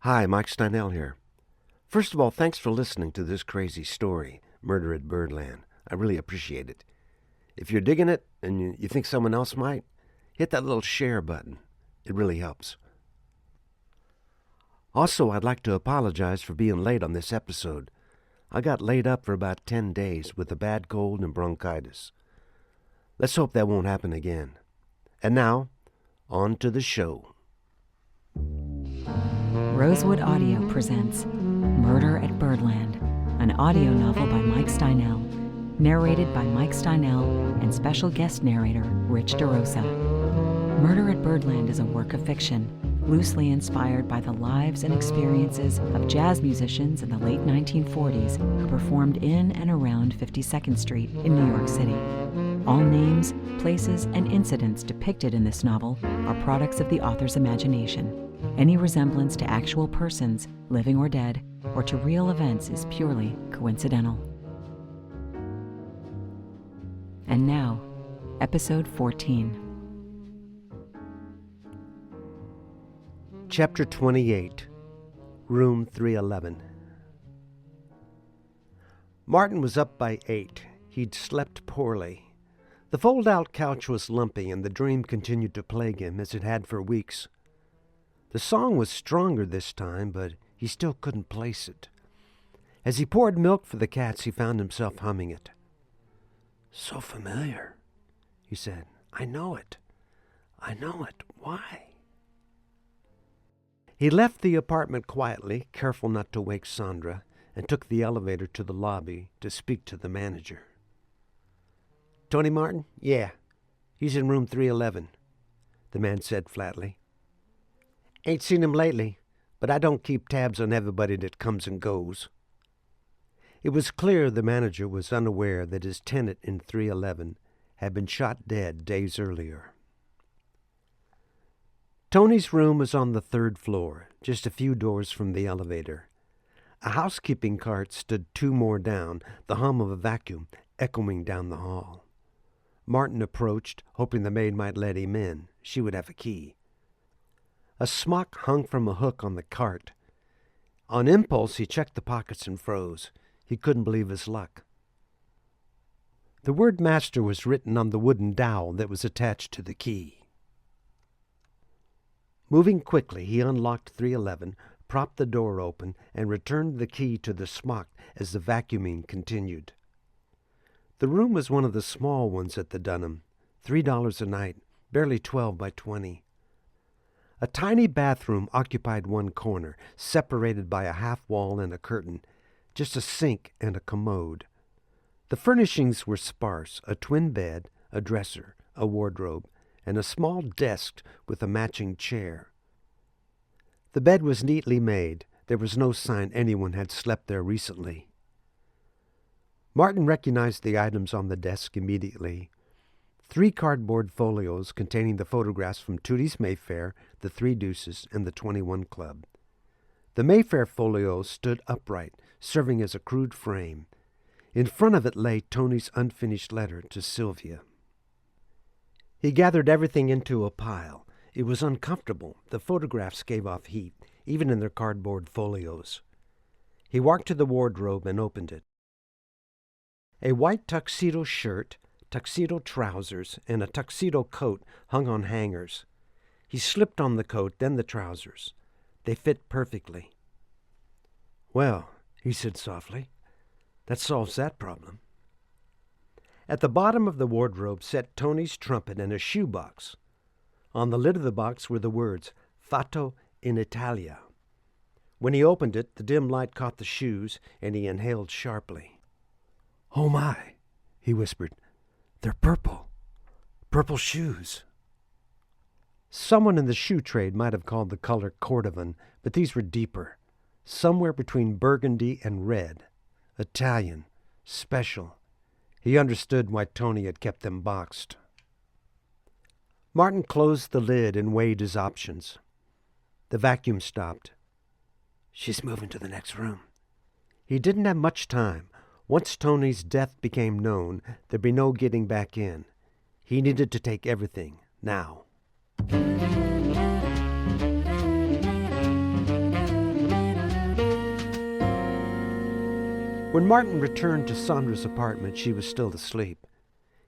Hi, Mike Steinell here. First of all, thanks for listening to this crazy story, Murder at Birdland. I really appreciate it. If you're digging it and you think someone else might, hit that little share button. It really helps. Also, I'd like to apologize for being late on this episode. I got laid up for about 10 days with a bad cold and bronchitis. Let's hope that won't happen again. And now, on to the show. Rosewood Audio presents Murder at Birdland, an audio novel by Mike Steinell, narrated by Mike Steinell and special guest narrator Rich DeRosa. Murder at Birdland is a work of fiction, loosely inspired by the lives and experiences of jazz musicians in the late 1940s who performed in and around 52nd Street in New York City. All names, places, and incidents depicted in this novel are products of the author's imagination. Any resemblance to actual persons, living or dead, or to real events is purely coincidental. And now, Episode 14. Chapter 28, Room 311. Martin was up by 8. He'd slept poorly. The fold-out couch was lumpy, and the dream continued to plague him as it had for weeks. The song was stronger this time, but he still couldn't place it. As he poured milk for the cats, he found himself humming it. "So familiar," he said. I know it. Why?" He left the apartment quietly, careful not to wake Sondra, and took the elevator to the lobby to speak to the manager. "Tony Martin? Yeah. He's in room 311, the man said flatly. "Ain't seen him lately, but I don't keep tabs on everybody that comes and goes." It was clear the manager was unaware that his tenant in 311 had been shot dead days earlier. Tony's room was on the 3rd floor, just a few doors from the elevator. A housekeeping cart stood 2 more down, the hum of a vacuum echoing down the hall. Martin approached, hoping the maid might let him in. She would have a key. A smock hung from a hook on the cart. On impulse, he checked the pockets and froze. He couldn't believe his luck. The word master was written on the wooden dowel that was attached to the key. Moving quickly, he unlocked 311, propped the door open, and returned the key to the smock as the vacuuming continued. The room was one of the small ones at the Dunham, $3 a night, barely 12 by 20. A tiny bathroom occupied one corner, separated by a half wall and a curtain, just a sink and a commode. The furnishings were sparse: a twin bed, a dresser, a wardrobe, and a small desk with a matching chair. The bed was neatly made. There was no sign anyone had slept there recently. Martin recognized the items on the desk immediately. 3 cardboard folios containing the photographs from Tootie's Mayfair, the 3 Deuces, and the 21 Club. The Mayfair folio stood upright, serving as a crude frame. In front of it lay Tony's unfinished letter to Sylvia. He gathered everything into a pile. It was uncomfortable. The photographs gave off heat, even in their cardboard folios. He walked to the wardrobe and opened it. A white tuxedo shirt, tuxedo trousers, and a tuxedo coat hung on hangers. He slipped on the coat, then the trousers. They fit perfectly. "Well," he said softly, "that solves that problem." At the bottom of the wardrobe sat Tony's trumpet and a shoebox. On the lid of the box were the words, "Fatto in Italia." When he opened it, the dim light caught the shoes, and he inhaled sharply. "Oh my," he whispered. "They're purple. Purple shoes." Someone in the shoe trade might have called the color cordovan, but these were deeper, somewhere between burgundy and red. Italian, special. He understood why Tony had kept them boxed. Martin closed the lid and weighed his options. The vacuum stopped. "She's moving to the next room." He didn't have much time. Once Tony's death became known, there'd be no getting back in. He needed to take everything, now. When Martin returned to Sondra's apartment, she was still asleep.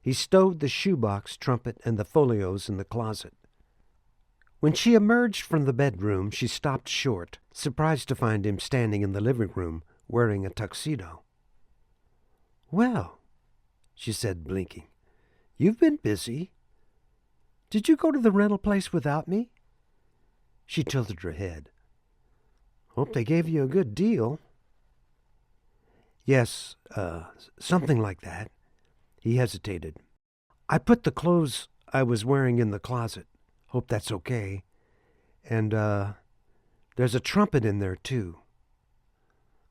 He stowed the shoebox, trumpet, and the folios in the closet. When she emerged from the bedroom, she stopped short, surprised to find him standing in the living room, wearing a tuxedo. "Well," she said, blinking, "you've been busy. Did you go to the rental place without me?" She tilted her head. "Hope they gave you a good deal." "Yes, something like that." He hesitated. "I put the clothes I was wearing in the closet. Hope that's okay. And, there's a trumpet in there, too."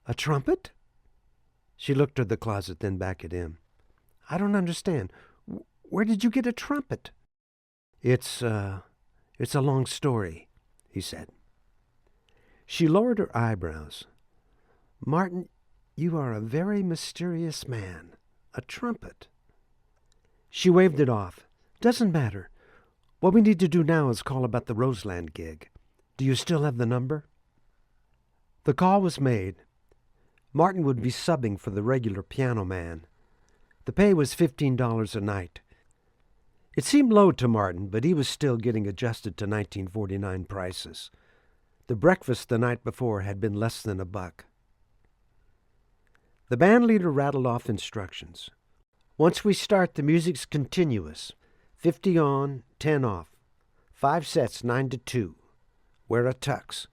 "A trumpet?" She looked toward the closet, then back at him. "I don't understand. Where did you get a trumpet?" It's a long story," he said. She lowered her eyebrows. "Martin, you are a very mysterious man. A trumpet." She waved it off. "Doesn't matter. What we need to do now is call about the Roseland gig. Do you still have the number?" The call was made. Martin would be subbing for the regular piano man. The pay was $15 a night. It seemed low to Martin, but he was still getting adjusted to 1949 prices. The breakfast the night before had been less than $1. The band leader rattled off instructions. "Once we start, the music's continuous. 50 on, 10 off. 5 sets, 9 to 2. Wear a tux.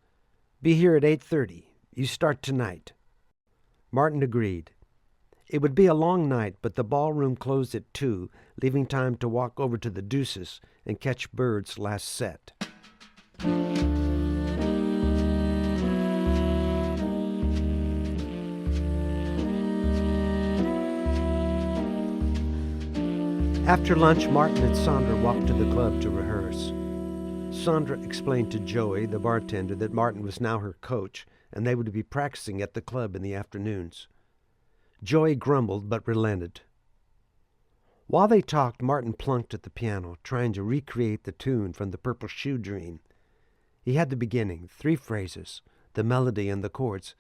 Be here at 8:30. You start tonight." Martin agreed. It would be a long night, but the ballroom closed at 2, leaving time to walk over to the Deuces and catch Bird's last set. After lunch, Martin and Sondra walked to the club to rehearse. Sondra explained to Joey, the bartender, that Martin was now her coach, and they would be practicing at the club in the afternoons. Joey grumbled but relented. While they talked, Martin plunked at the piano, trying to recreate the tune from the Purple Shoe Dream. He had the beginning, 3 phrases, the melody and the chords,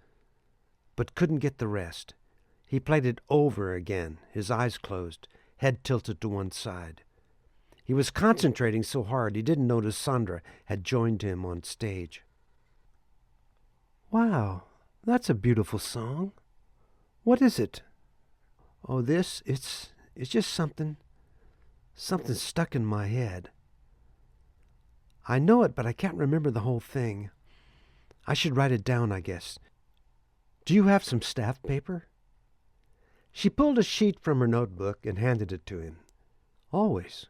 but couldn't get the rest. He played it over again, his eyes closed, head tilted to one side. He was concentrating so hard he didn't notice Sondra had joined him on stage. "Wow, that's a beautiful song. What is it?" "Oh, it's just something stuck in my head. I know it, but I can't remember the whole thing. I should write it down, I guess. Do you have some staff paper?" She pulled a sheet from her notebook and handed it to him. "Always."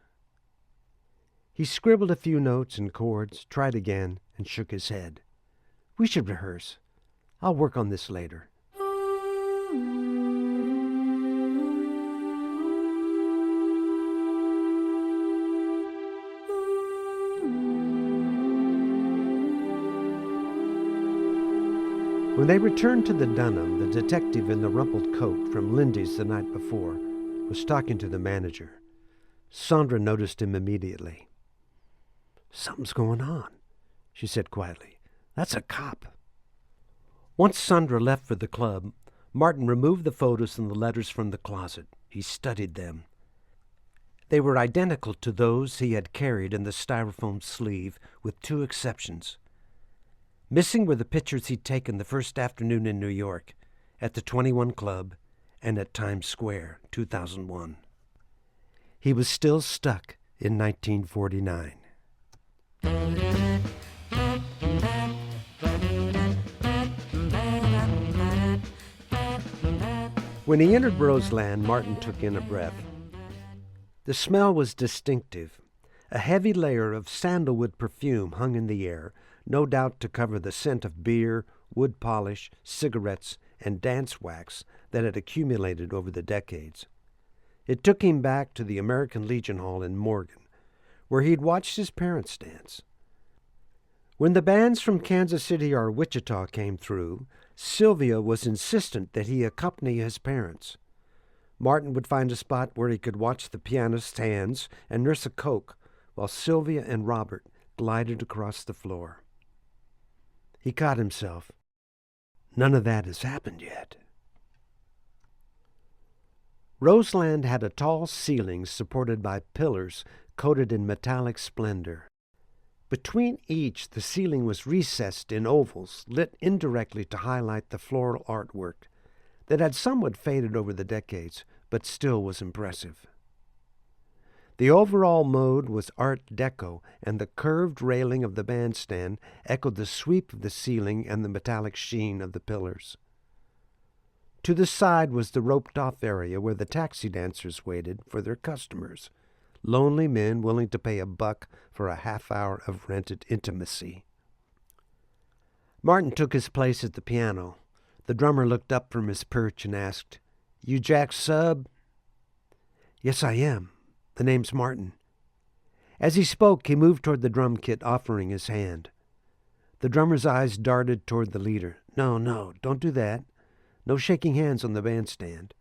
He scribbled a few notes and chords, tried again, and shook his head. "We should rehearse. I'll work on this later." When they returned to the Dunham, the detective in the rumpled coat from Lindy's the night before was talking to the manager. Sondra noticed him immediately. "Something's going on," she said quietly. "That's a cop." Once Sondra left for the club, Martin removed the photos and the letters from the closet. He studied them. They were identical to those he had carried in the styrofoam sleeve, with 2 exceptions. Missing were the pictures he'd taken the first afternoon in New York, at the 21 Club, and at Times Square, 2001. He was still stuck in 1949. When he entered Roseland, Martin took in a breath. The smell was distinctive. A heavy layer of sandalwood perfume hung in the air, no doubt to cover the scent of beer, wood polish, cigarettes, and dance wax that had accumulated over the decades. It took him back to the American Legion Hall in Morgan, where he'd watched his parents dance. When the bands from Kansas City or Wichita came through, Sylvia was insistent that he accompany his parents. Martin would find a spot where he could watch the pianist's hands and nurse a Coke while Sylvia and Robert glided across the floor. He caught himself. None of that has happened yet. Roseland had a tall ceiling supported by pillars coated in metallic splendor. Between each, the ceiling was recessed in ovals, lit indirectly to highlight the floral artwork that had somewhat faded over the decades, but still was impressive. The overall mode was Art Deco, and the curved railing of the bandstand echoed the sweep of the ceiling and the metallic sheen of the pillars. To the side was the roped-off area where the taxi dancers waited for their customers, lonely men willing to pay $1 for a half-hour of rented intimacy. Martin took his place at the piano. The drummer looked up from his perch and asked, "You Jack's sub?" "Yes, I am. The name's Martin." As he spoke, he moved toward the drum kit, offering his hand. The drummer's eyes darted toward the leader. No, don't do that. No shaking hands on the bandstand."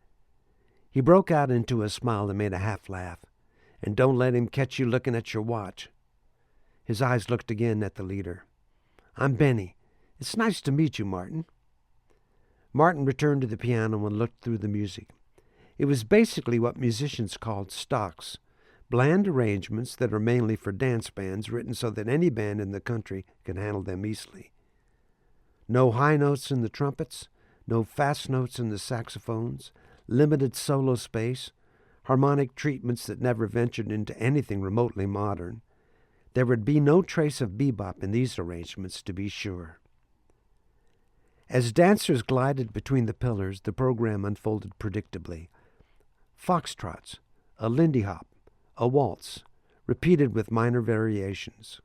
He broke out into a smile and made a half laugh. "And don't let him catch you looking at your watch." His eyes looked again at the leader. "I'm Benny. It's nice to meet you, Martin." Martin returned to the piano and looked through the music. It was basically what musicians called stocks, bland arrangements that are mainly for dance bands, written so that any band in the country can handle them easily. No high notes in the trumpets, no fast notes in the saxophones, limited solo space, harmonic treatments that never ventured into anything remotely modern. There would be no trace of bebop in these arrangements, to be sure. As dancers glided between the pillars, the program unfolded predictably. Foxtrots, a lindy hop, a waltz, repeated with minor variations.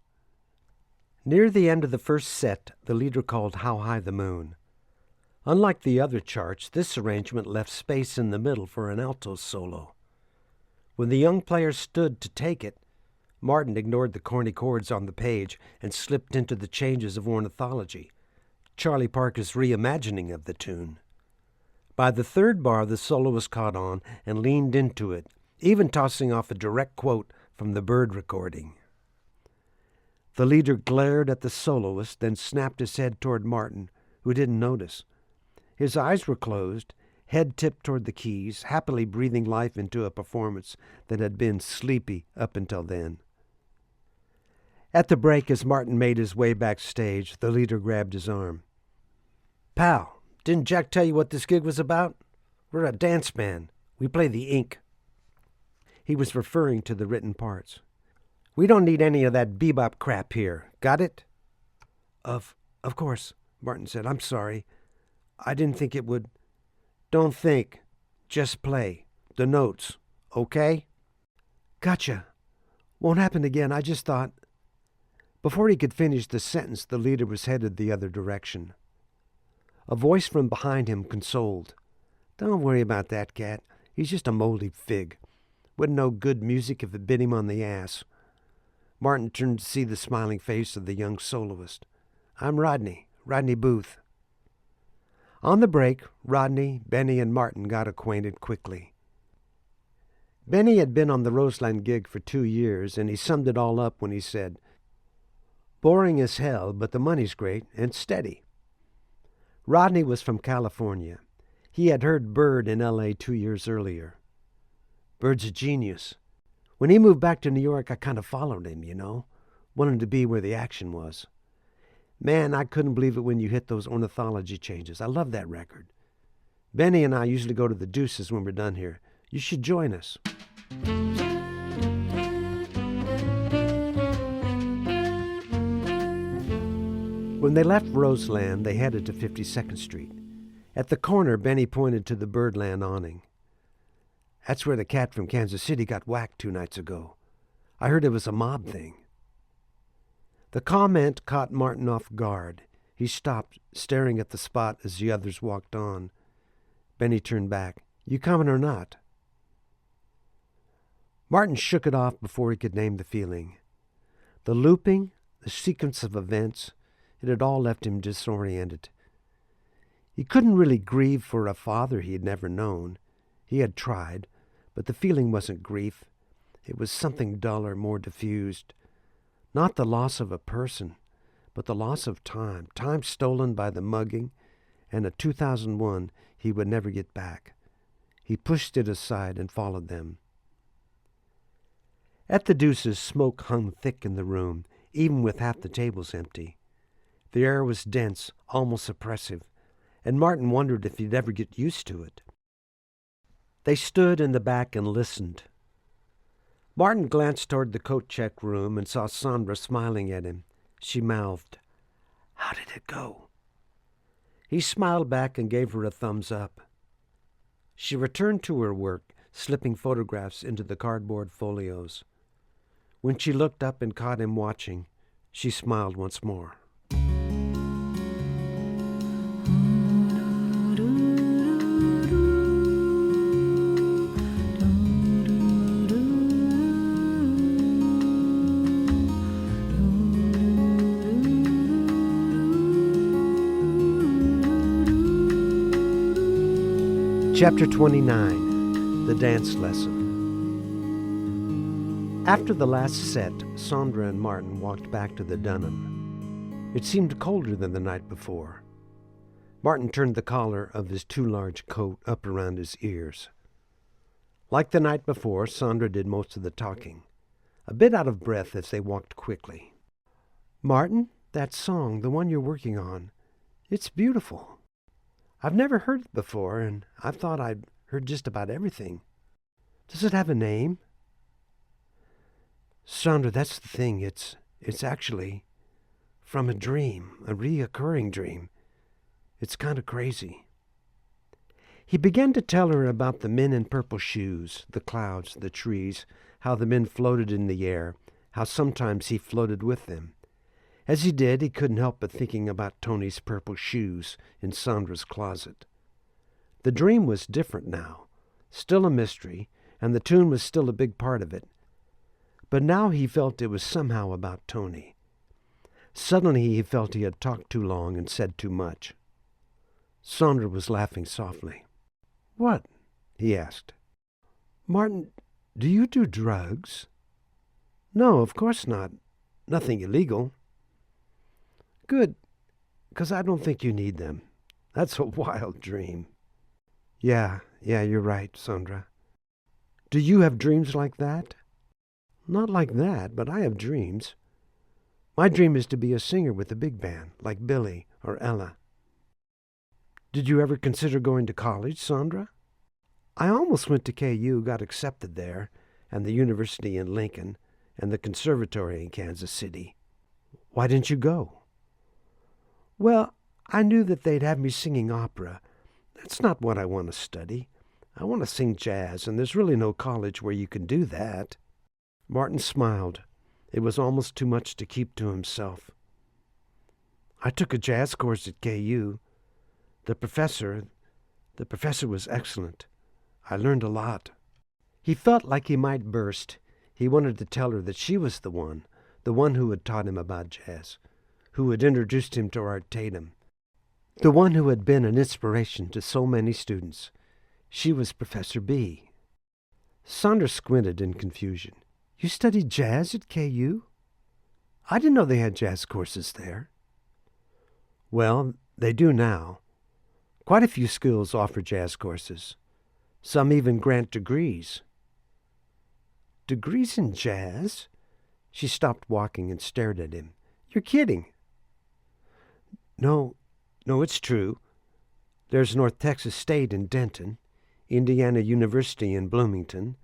Near the end of the first set, the leader called "How High the Moon." Unlike the other charts, this arrangement left space in the middle for an alto solo. When the young player stood to take it, Martin ignored the corny chords on the page and slipped into the changes of ornithology, Charlie Parker's reimagining of the tune. By the third bar, the soloist caught on and leaned into it, even tossing off a direct quote from the Bird recording. The leader glared at the soloist, then snapped his head toward Martin, who didn't notice. His eyes were closed, head tipped toward the keys, happily breathing life into a performance that had been sleepy up until then. At the break, as Martin made his way backstage, the leader grabbed his arm. "Pal, didn't Jack tell you what this gig was about? We're a dance band. We play the ink." He was referring to the written parts. "We don't need any of that bebop crap here. Got it?" Of course," Martin said. "I'm sorry. I didn't think it would." "Don't think. Just play. The notes. Okay?" "Gotcha. Won't happen again. I just thought—" Before he could finish the sentence, the leader was headed the other direction. A voice from behind him consoled. "Don't worry about that cat. He's just a moldy fig. Wouldn't know good music if it bit him on the ass." Martin turned to see the smiling face of the young soloist. "I'm Rodney Booth." On the break, Rodney, Benny, and Martin got acquainted quickly. Benny had been on the Roseland gig for 2 years, and he summed it all up when he said, "Boring as hell, but the money's great and steady." Rodney was from California. He had heard Bird in L.A. 2 years earlier. "Bird's a genius. When he moved back to New York, I kind of followed him, wanted to be where the action was. Man, I couldn't believe it when you hit those ornithology changes. I love that record. Benny and I usually go to the Deuces when we're done here. You should join us." When they left Roseland, they headed to 52nd Street. At the corner, Benny pointed to the Birdland awning. "That's where the cat from Kansas City got whacked 2 nights ago. I heard it was a mob thing." The comment caught Martin off guard. He stopped, staring at the spot as the others walked on. Benny turned back. "You coming or not?" Martin shook it off before he could name the feeling. The looping, the sequence of events, it had all left him disoriented. He couldn't really grieve for a father he had never known. He had tried, but the feeling wasn't grief. It was something duller, more diffused. Not the loss of a person, but the loss of time stolen by the mugging, and a 2001 he would never get back. He pushed it aside and followed them. At the Deuces, smoke hung thick in the room, even with half the tables empty. The air was dense, almost oppressive, and Martin wondered if he'd ever get used to it. They stood in the back and listened. Martin glanced toward the coat-check room and saw Sondra smiling at him. She mouthed, "How did it go?" He smiled back and gave her a thumbs up. She returned to her work, slipping photographs into the cardboard folios. When she looked up and caught him watching, she smiled once more. Chapter 29, The Dance Lesson. After the last set, Sondra and Martin walked back to the Dunham. It seemed colder than the night before. Martin turned the collar of his too large coat up around his ears. Like the night before, Sondra did most of the talking, a bit out of breath as they walked quickly. "Martin, that song, the one you're working on, it's beautiful. I've never heard it before, and I've thought I'd heard just about everything. Does it have a name?" "Sondra, that's the thing. It's actually from a dream, a reoccurring dream. It's kind of crazy." He began to tell her about the men in purple shoes, the clouds, the trees, how the men floated in the air, how sometimes he floated with them. As he did, he couldn't help but thinking about Tony's purple shoes in Sondra's closet. The dream was different now, still a mystery, and the tune was still a big part of it. But now he felt it was somehow about Tony. Suddenly he felt he had talked too long and said too much. Sondra was laughing softly. "What?" he asked. "Martin, do you do drugs?" "No, of course not. Nothing illegal." "Good, 'cause I don't think you need them. That's a wild dream." Yeah, you're right, Sondra. "Do you have dreams like that?" "Not like that, but I have dreams. My dream is to be a singer with a big band, like Billy or Ella." "Did you ever consider going to college, Sondra?" "I almost went to KU, got accepted there, and the university in Lincoln, and the conservatory in Kansas City." "Why didn't you go?" "Well, I knew that they'd have me singing opera. That's not what I want to study. I want to sing jazz, and there's really no college where you can do that." Martin smiled. It was almost too much to keep to himself. "I took a jazz course at KU. The professor was excellent. I learned a lot." He felt like he might burst. He wanted to tell her that she was the one who had taught him about jazz, who had introduced him to Art Tatum, the one who had been an inspiration to so many students. She was Professor B. Sondra squinted in confusion. "You studied jazz at KU? I didn't know they had jazz courses there." "Well, they do now. Quite a few schools offer jazz courses. Some even grant degrees." "Degrees in jazz?" She stopped walking and stared at him. "You're kidding." No, it's true. There's North Texas State in Denton, Indiana University in Bloomington,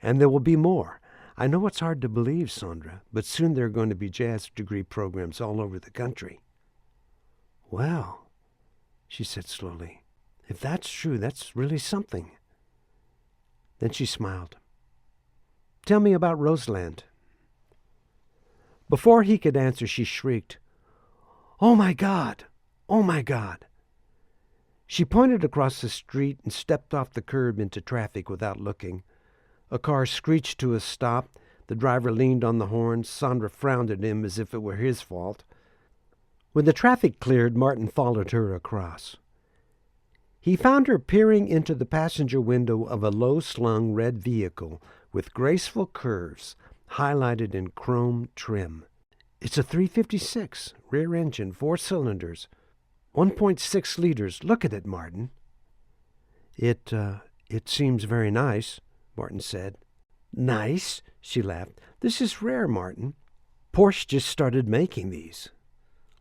and there will be more. I know it's hard to believe, Sondra, but soon there are going to be jazz degree programs all over the country." "Well," she said slowly, "if that's true, that's really something." Then she smiled. "Tell me about Roseland." Before he could answer, she shrieked, "Oh, my God! Oh, my God!" She pointed across the street and stepped off the curb into traffic without looking. A car screeched to a stop. The driver leaned on the horn. Sondra frowned at him as if it were his fault. When the traffic cleared, Martin followed her across. He found her peering into the passenger window of a low-slung red vehicle with graceful curves highlighted in chrome trim. "It's a 356, rear engine, 4 cylinders, 1.6 liters. Look at it, Martin." It It seems very nice, Martin said. Nice? She laughed. This is rare, Martin. Porsche just started making these.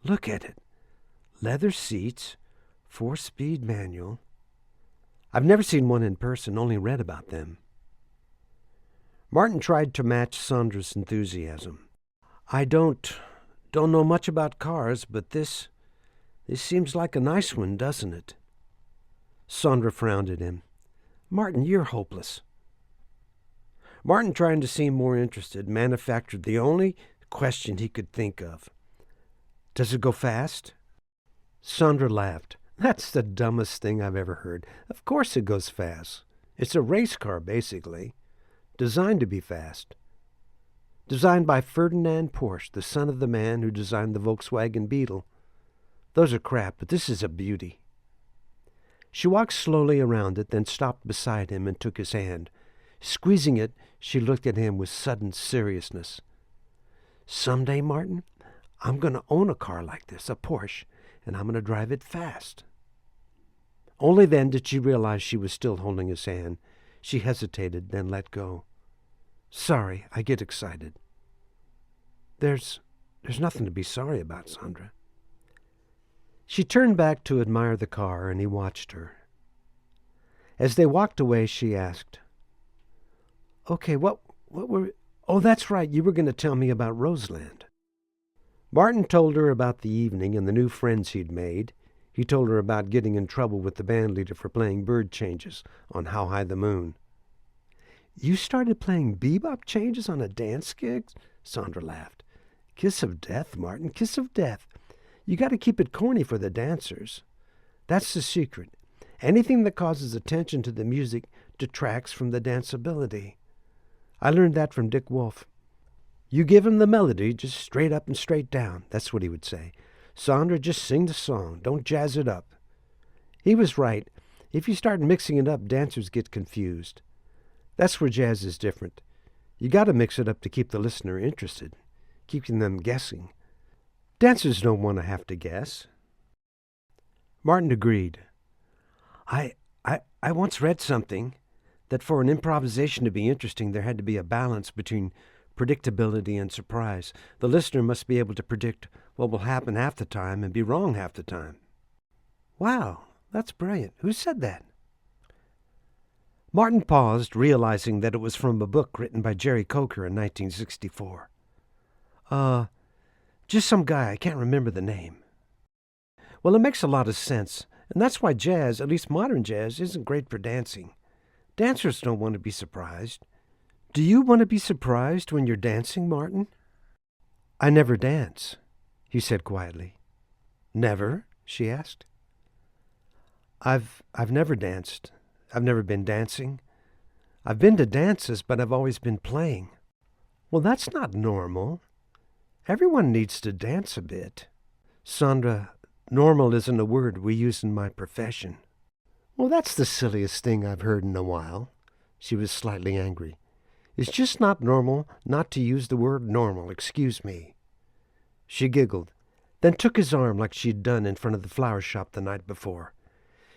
Look at it. Leather seats, 4-speed manual. I've never seen one in person, only read about them. Martin tried to match Sondra's enthusiasm. I don't know much about cars, but this seems like a nice one, doesn't it? Sondra frowned at him. Martin, you're hopeless. Martin, trying to seem more interested, manufactured the only question he could think of. Does it go fast? Sondra laughed. That's the dumbest thing I've ever heard. Of course it goes fast. It's a race car, basically. Designed to be fast. Designed by Ferdinand Porsche, the son of the man who designed the Volkswagen Beetle. Those are crap, but this is a beauty. She walked slowly around it, then stopped beside him and took his hand. Squeezing it, she looked at him with sudden seriousness. Someday, Martin, I'm going to own a car like this, a Porsche, and I'm going to drive it fast. Only then did she realize she was still holding his hand. She hesitated, then let go. Sorry, I get excited. There's nothing to be sorry about, Sondra. She turned back to admire the car, and he watched her. As they walked away, she asked, Okay, what were... Oh, that's right, you were going to tell me about Roseland. Martin told her about the evening and the new friends he'd made. He told her about getting in trouble with the band leader for playing bird changes on How High the Moon. You started playing bebop changes on a dance gig? Sondra laughed. Kiss of death, Martin, kiss of death. You got to keep it corny for the dancers. That's the secret. Anything that causes attention to the music detracts from the danceability. I learned that from Dick Wolf. You give him the melody, just straight up and straight down. That's what he would say. Sondra, just sing the song. Don't jazz it up. He was right. If you start mixing it up, dancers get confused. That's where jazz is different. You got to mix it up to keep the listener interested, keeping them guessing. Dancers don't want to have to guess. Martin agreed. I once read something that for an improvisation to be interesting, there had to be a balance between predictability and surprise. The listener must be able to predict what will happen half the time and be wrong half the time. Wow, that's brilliant. Who said that? Martin paused, realizing that it was from a book written by Jerry Coker in 1964. Just some guy, I can't remember the name. Well, it makes a lot of sense, and that's why jazz, at least modern jazz, isn't great for dancing. Dancers don't want to be surprised. Do you want to be surprised when you're dancing, Martin? I never dance, he said quietly. Never? She asked. I've never danced. I've never been dancing. I've been to dances, but I've always been playing. Well, that's not normal. Everyone needs to dance a bit. Sondra, normal isn't a word we use in my profession. Well, that's the silliest thing I've heard in a while. She was slightly angry. It's just not normal not to use the word normal, excuse me. She giggled, then took his arm like she'd done in front of the flower shop the night before.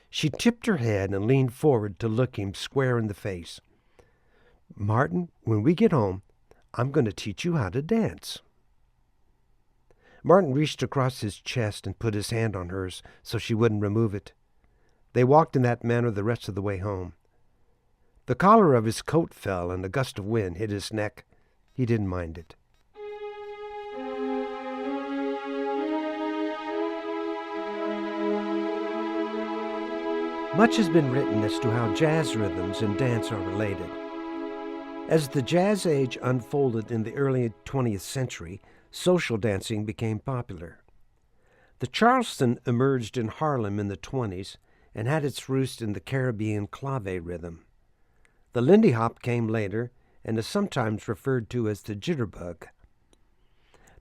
She tipped her head and leaned forward to look him square in the face. Martin, when we get home, I'm going to teach you how to dance. Martin reached across his chest and put his hand on hers so she wouldn't remove it. They walked in that manner the rest of the way home. The collar of his coat fell and a gust of wind hit his neck. He didn't mind it. Much has been written as to how jazz rhythms and dance are related. As the jazz age unfolded in the early 20th century, social dancing became popular. The Charleston emerged in Harlem in the 20s and had its roost in the Caribbean clave rhythm. The Lindy Hop came later and is sometimes referred to as the jitterbug.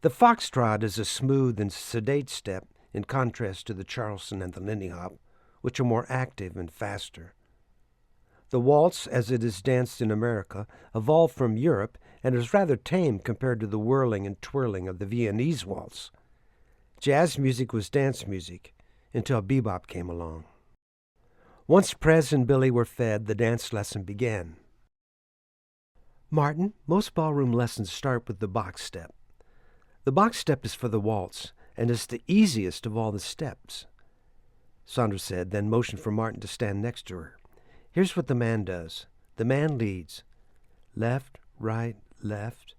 The foxtrot is a smooth and sedate step in contrast to the Charleston and the Lindy Hop, which are more active and faster. The waltz, as it is danced in America, evolved from Europe and is rather tame compared to the whirling and twirling of the Viennese waltz. Jazz music was dance music until bebop came along. Once Prez and Billy were fed, the dance lesson began. Martin, most ballroom lessons start with the box step. The box step is for the waltz, and it's the easiest of all the steps, Sondra said, then motioned for Martin to stand next to her. Here's what the man does. The man leads. Left, left,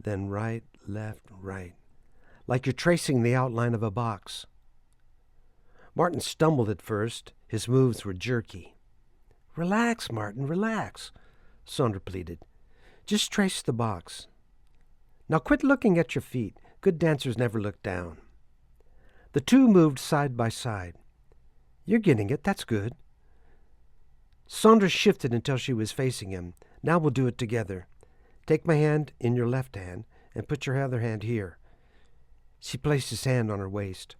then right, left, right. Like you're tracing the outline of a box. Martin stumbled at first. His moves were jerky. Relax, Martin, relax, Sondra pleaded. Just trace the box. Now quit looking at your feet. Good dancers never look down. The two moved side by side. You're getting it. That's good. Sondra shifted until she was facing him. Now we'll do it together. Take my hand in your left hand and put your other hand here. She placed his hand on her waist.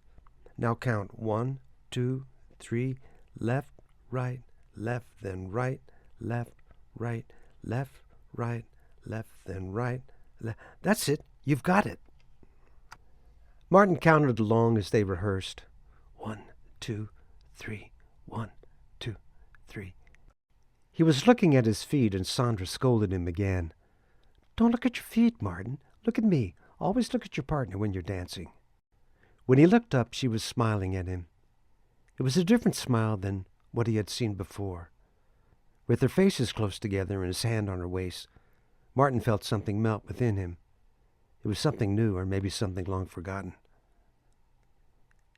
Now count 1, 2, 3, left, then right, left, then right. That's it. You've got it. Martin counted along as they rehearsed. 1, 2, 3, 1, 2, 3. He was looking at his feet, and Sondra scolded him again. Don't look at your feet, Martin. Look at me. Always look at your partner when you're dancing. When he looked up, she was smiling at him. It was a different smile than what he had seen before. With their faces close together and his hand on her waist, Martin felt something melt within him. It was something new, or maybe something long forgotten.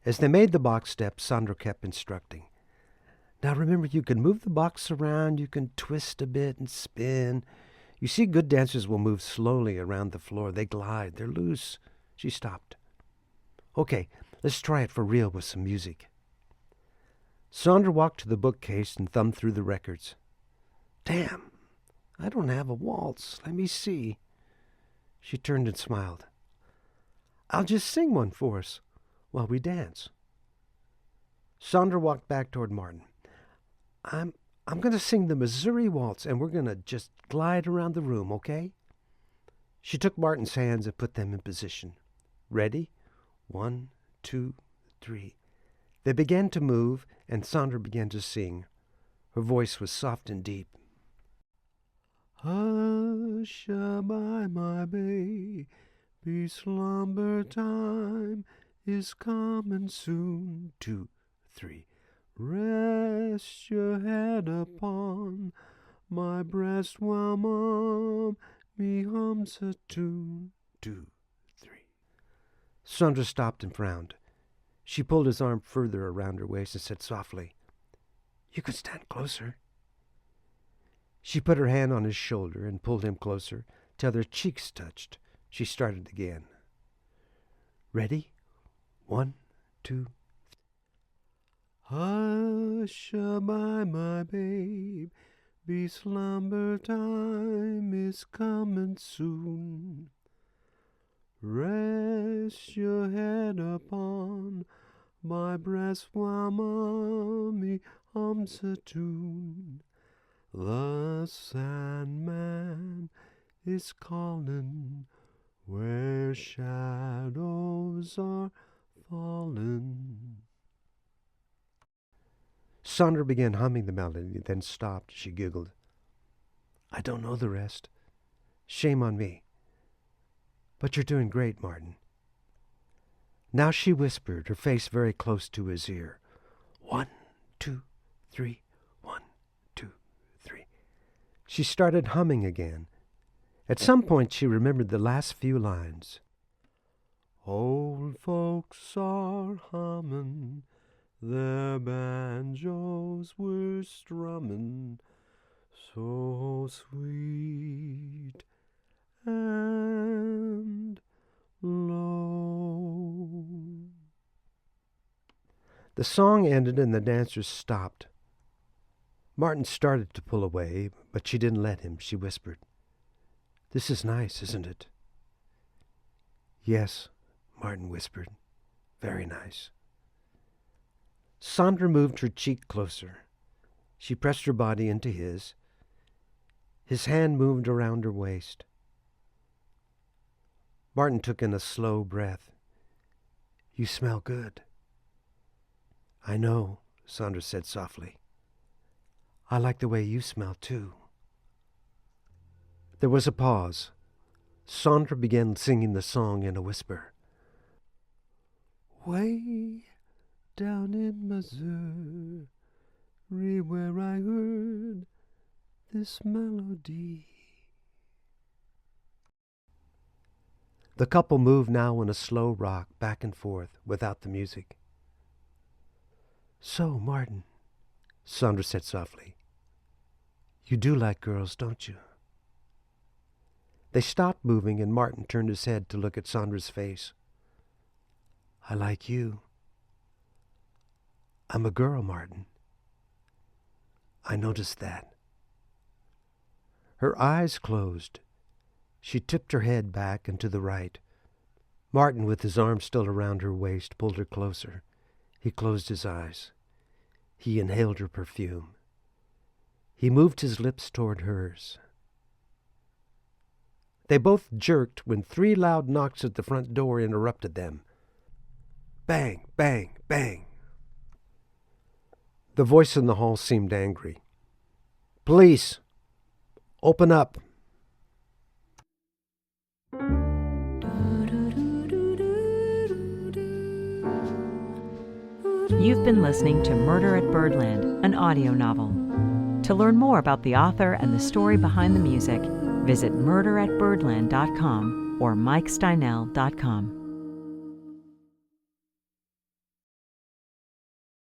As they made the box step, Sondra kept instructing. Now remember, you can move the box around, you can twist a bit and spin. You see, good dancers will move slowly around the floor. They glide, they're loose. She stopped. Okay, let's try it for real with some music. Sondra walked to the bookcase and thumbed through the records. Damn, I don't have a waltz. Let me see. She turned and smiled. I'll just sing one for us while we dance. Sondra walked back toward Martin. I'm going to sing the Missouri Waltz, and we're going to just glide around the room, okay? She took Martin's hands and put them in position. Ready? 1, 2, 3. They began to move, and Sondra began to sing. Her voice was soft and deep. Hush-a-bye, my baby, slumber time is coming soon. 2, 3. Rest your head upon my breast while mommy hums a tune. 2, 3. Sondra stopped and frowned. She pulled his arm further around her waist and said softly, You could stand closer. She put her hand on his shoulder and pulled him closer till their cheeks touched. She started again. Ready? 1, 2, 3. Hush-a-bye, my babe, slumber time is coming soon. Rest your head upon my breast while mommy hums a tune. The Sandman is calling where shadows are falling. Sondra began humming the melody, then stopped. She giggled. I don't know the rest. Shame on me. But you're doing great, Martin. Now she whispered, her face very close to his ear. 1, 2, 3, 1, 2, 3. She started humming again. At some point she remembered the last few lines. Old folks are humming, their banjos were strumming, so sweet and low. The song ended and the dancers stopped. Martin started to pull away, but she didn't let him. She whispered, This is nice, isn't it? Yes, Martin whispered. Very nice. Sondra moved her cheek closer. She pressed her body into his. His hand moved around her waist. Martin took in a slow breath. You smell good. I know, Sondra said softly. I like the way you smell, too. There was a pause. Sondra began singing the song in a whisper. Way down in Missouri, where I heard this melody. The couple moved now in a slow rock back and forth without the music. So, Martin, Sondra said softly, you do like girls, don't you? They stopped moving, and Martin turned his head to look at Sondra's face. I like you. I'm a girl, Martin. I noticed that. Her eyes closed. She tipped her head back and to the right. Martin, with his arm still around her waist, pulled her closer. He closed his eyes. He inhaled her perfume. He moved his lips toward hers. They both jerked when 3 loud knocks at the front door interrupted them. Bang, bang, bang. The voice in the hall seemed angry. Police! Open up! You've been listening to Murder at Birdland, an audio novel. To learn more about the author and the story behind the music, visit murderatbirdland.com or mikesteinell.com.